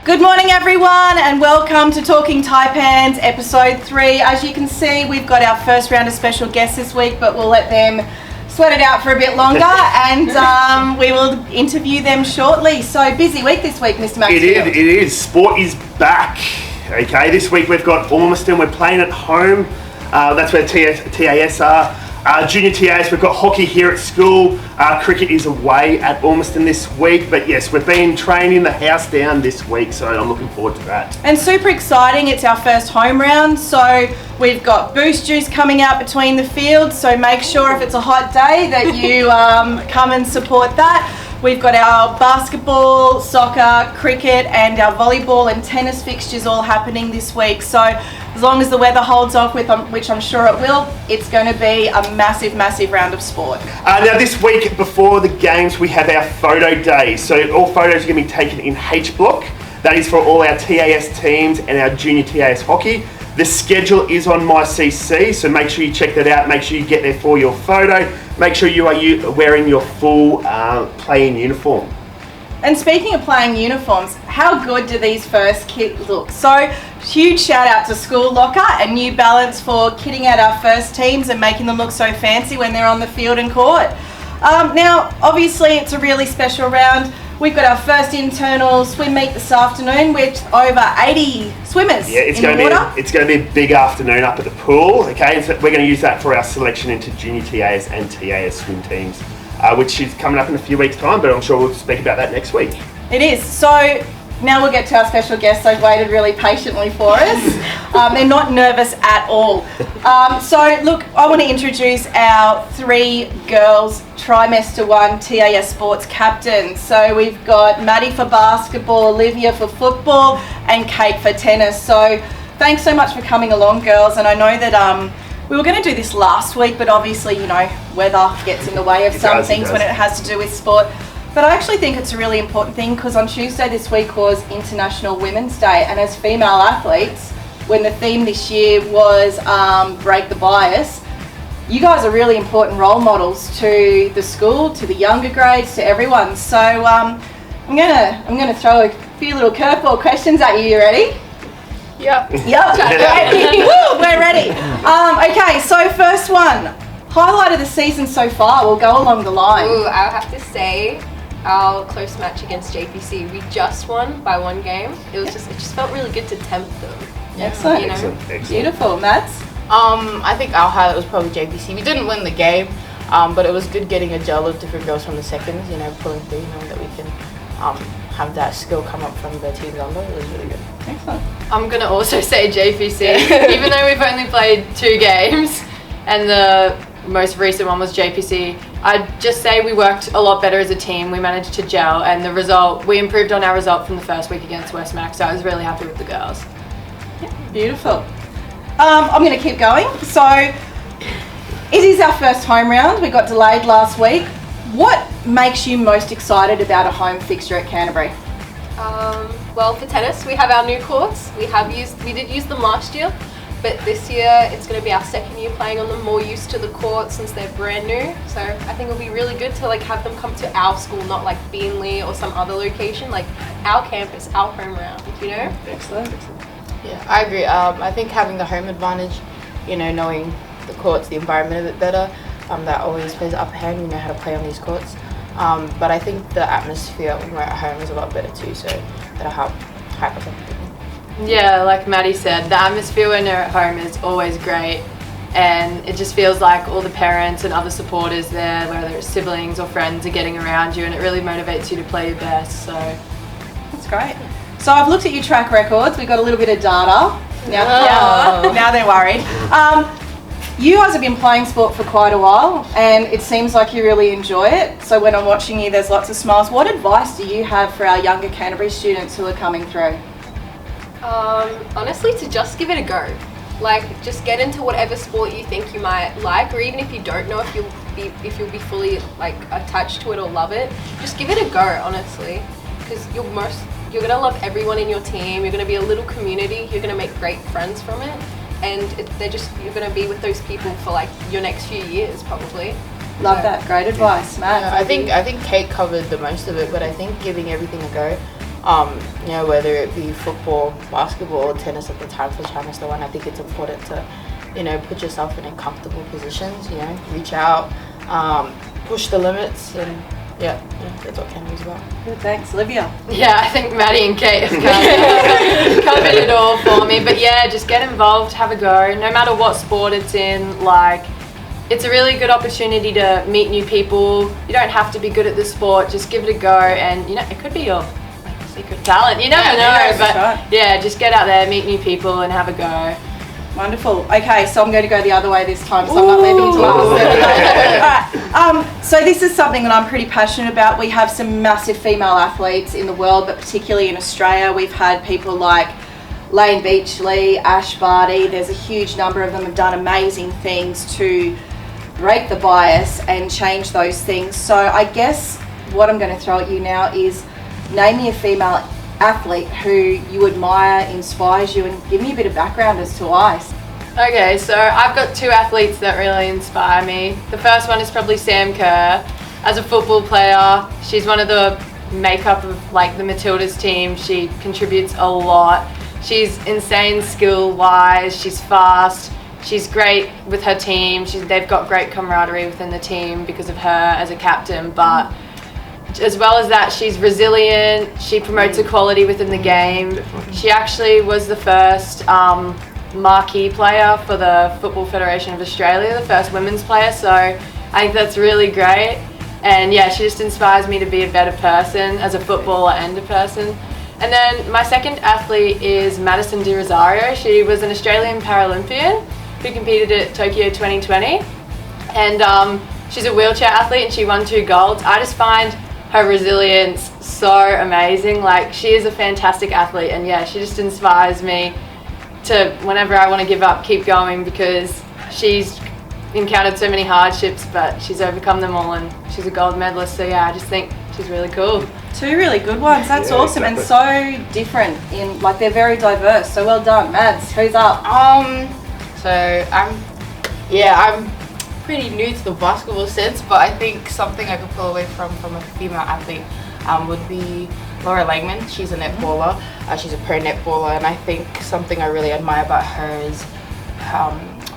Good morning everyone and welcome to Talking Taipans episode 3. As you can see, we've got our first round of special guests this week, but we'll let them sweat it out for a bit longer and we will interview them shortly. So busy week this week, Mr. Maxfield. It is. Sport is back. Okay, this week we've got Ormiston. We're playing at home. That's where TAS are. Junior TAS, we've got hockey here at school. Cricket is away at Ormiston this week. But yes, we've been training the house down this week, so I'm looking forward to that. And super exciting, it's our first home round. So we've got Boost Juice coming out between the fields. So make sure if it's a hot day that you come and support that. We've got our basketball, soccer, cricket and our volleyball and tennis fixtures all happening this week. So as long as the weather holds off, which I'm sure it will, it's going to be a massive, massive round of sport. Now this week before the games we have our photo day. So all photos are going to be taken in H block. That is for all our TAS teams and our junior TAS hockey. The schedule is on MyCC, so make sure you check that out. Make sure you get there for your photo. Make sure you are wearing your full playing uniform. And speaking of playing uniforms, how good do these first kits look? So huge shout out to School Locker and New Balance for kitting out our first teams and making them look so fancy when they're on the field and court. Now, obviously it's a really special round. We've got our first internal swim meet this afternoon with over 80 swimmers. Yeah, it's going to be a big afternoon up at the pool. Okay, and so we're going to use that for our selection into junior TAS and TAS swim teams, which is coming up in a few weeks' time. But I'm sure we'll speak about that next week. It is. So now we'll get to our special guests. They've waited really patiently for us. They're not nervous at all. So look, I want to introduce our 3 girls trimester 1 TAS sports captains. So we've got Maddie for basketball, Olivia for football and Kate for tennis. So thanks so much for coming along, girls. And I know that we were going to do this last week, but obviously, you know, weather gets in the way of some things when it has to do with sport. But I actually think it's a really important thing because on Tuesday this week was International Women's Day, and as female athletes, when the theme this year was break the bias, you guys are really important role models to the school, to the younger grades, to everyone. So I'm gonna throw a few little curveball questions at you. You ready? Yep. Woo, we're ready. Okay, so first one. Highlight of the season so far. We'll go along the line. Ooh, I'll have to say our close match against JPC. We just won by 1 game. It just felt really good to tempt them. Excellent. You know? Excellent. Beautiful, Mads. I think our highlight was probably JPC. We didn't win the game, but it was good getting a gel of different girls from the seconds, you know, pulling through, knowing that we can have that skill come up from the teams under. It was really good. Excellent. I'm going to also say JPC, even though we've only played 2 games and the most recent one was JPC. I'd just say we worked a lot better as a team. We managed to gel and the result, we improved on our result from the first week against Westmac, so I was really happy with the girls. Yeah, beautiful. I'm going to keep going. So it is our first home round. We got delayed last week. What makes you most excited about a home fixture at Canterbury? Well, for tennis, we have our new courts. We did use them last year, but this year it's going to be our 2nd year playing on them, more used to the courts since they're brand new. So I think it'll be really good to have them come to our school, not like Beanley or some other location, like our campus, our home round, you know? Excellent. Yeah, I agree. I think having the home advantage, you know, knowing the courts, the environment a bit better, that always plays upper hand. You know how to play on these courts. But I think the atmosphere when we're at home is a lot better too, so that'll help hype us up a bit. Yeah, like Maddie said, the atmosphere when you're at home is always great, and it just feels like all the parents and other supporters there, whether it's siblings or friends, are getting around you, and it really motivates you to play your best. So That's great. So I've looked at your track records. We've got a little bit of data. Now they're worried. You guys have been playing sport for quite a while and it seems like you really enjoy it. So when I'm watching you, there's lots of smiles. What advice do you have for our younger Canterbury students who are coming through? Honestly, to just give it a go. Just get into whatever sport you think you might like, or even if you don't know if you'll be fully attached to it or love it, just give it a go, honestly, because you're gonna love everyone in your team. You're gonna be a little community. You're gonna make great friends from it, and you're gonna be with those people for your next few years probably. Love that. Great advice, Matt. Yeah, I think Kate covered the most of it, but I think giving everything a go, Whether it be football, basketball, or tennis at the time for China's the one. I think it's important to, put yourself in comfortable positions, reach out, push the limits, and that's what Canada's about. Good, thanks. Olivia? Yeah, I think Maddie and Kate have covered it all for me. But yeah, just get involved, have a go. No matter what sport it's in, it's a really good opportunity to meet new people. You don't have to be good at the sport, just give it a go, and it could be your secret talent. You never know, but yeah, just get out there, meet new people, and have a go. Wonderful. Okay, so I'm going to go the other way this time, so I'm not leaving to ask. All right. So this is something that I'm pretty passionate about. We have some massive female athletes in the world, but particularly in Australia. We've had people like Lane Beachley, Ash Barty. There's a huge number of them have done amazing things to break the bias and change those things. So I guess what I'm going to throw at you now is name me a female athlete who you admire, inspires you, and give me a bit of background as to why. Okay, so I've got two athletes that really inspire me. The first one is probably Sam Kerr. As a football player, she's one of the makeup of the Matildas team. She contributes a lot. She's insane skill-wise, she's fast, she's great with her team. They've got great camaraderie within the team because of her as a captain, but as well as that, she's resilient, she promotes equality within the game. She actually was the first marquee player for the Football Federation of Australia, the first women's player, so I think that's really great. And yeah, she just inspires me to be a better person as a footballer and a person. And then my second athlete is Madison De Rosario. She was an Australian Paralympian who competed at Tokyo 2020. And she's a wheelchair athlete and she won 2 golds. I just find her resilience so amazing. She is a fantastic athlete, and yeah, she just inspires me to, whenever I want to give up, keep going, because she's encountered so many hardships, but she's overcome them all, and she's a gold medalist. So yeah, I just think she's really cool. 2 really good ones. That's awesome. Exactly. And so different in they're very diverse. So well done, Mads. Who's up? So I'm pretty new to the basketball sense, but I think something I could pull away from a female athlete would be Laura Langman. She's a netballer. She's a pro netballer, and I think something I really admire about her is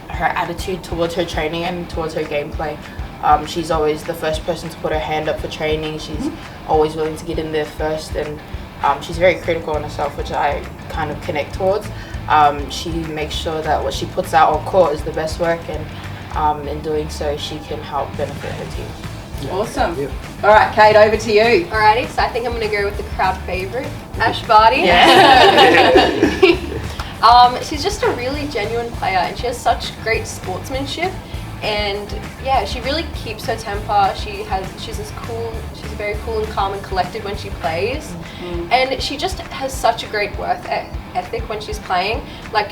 her attitude towards her training and towards her gameplay. She's always the first person to put her hand up for training. She's always willing to get in there first, and she's very critical on herself, which I kind of connect towards. She makes sure that what she puts out on court is the best work, and in doing so, she can help benefit her team. Awesome. Yep. All right, Kate, over to you. Alrighty, so I think I'm going to go with the crowd favourite, Ash Barty. She's just a really genuine player, and she has such great sportsmanship. And yeah, she really keeps her temper. She's very cool and calm and collected when she plays. And she just has such a great work ethic when she's playing.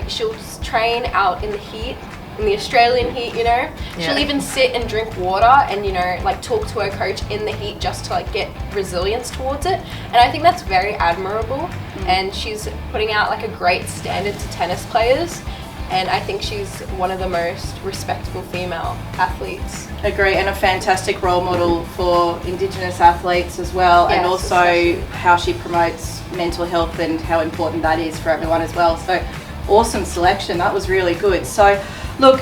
She'll train out in the heat, in the Australian heat, She'll even sit and drink water and, talk to her coach in the heat just to get resilience towards it. And I think that's very admirable. And she's putting out a great standard to tennis players. And I think she's one of the most respectable female athletes. Agree, and a fantastic role model for Indigenous athletes as well, Yes, and also especially. how she promotes mental health and how important that is for everyone as well. So awesome selection, that was really good. So look,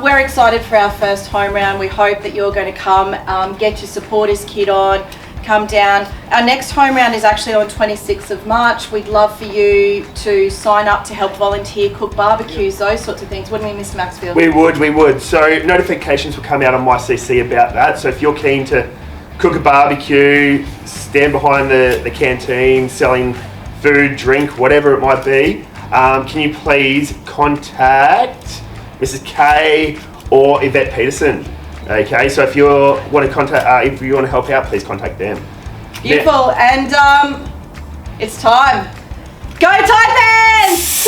we're excited for our first home round. We hope that you're going to come, get your supporters kit on, come down. Our next home round is actually on 26th of March. We'd love for you to sign up to help volunteer, cook barbecues, those sorts of things. Wouldn't we, Mr. Maxfield? We would. So notifications will come out on MyCC about that. So if you're keen to cook a barbecue, stand behind the canteen, selling food, drink, whatever it might be, can you please contact Mrs. K or Yvette Peterson? Okay, so if you want to help out, please contact them. Beautiful, and it's time. Go Titans!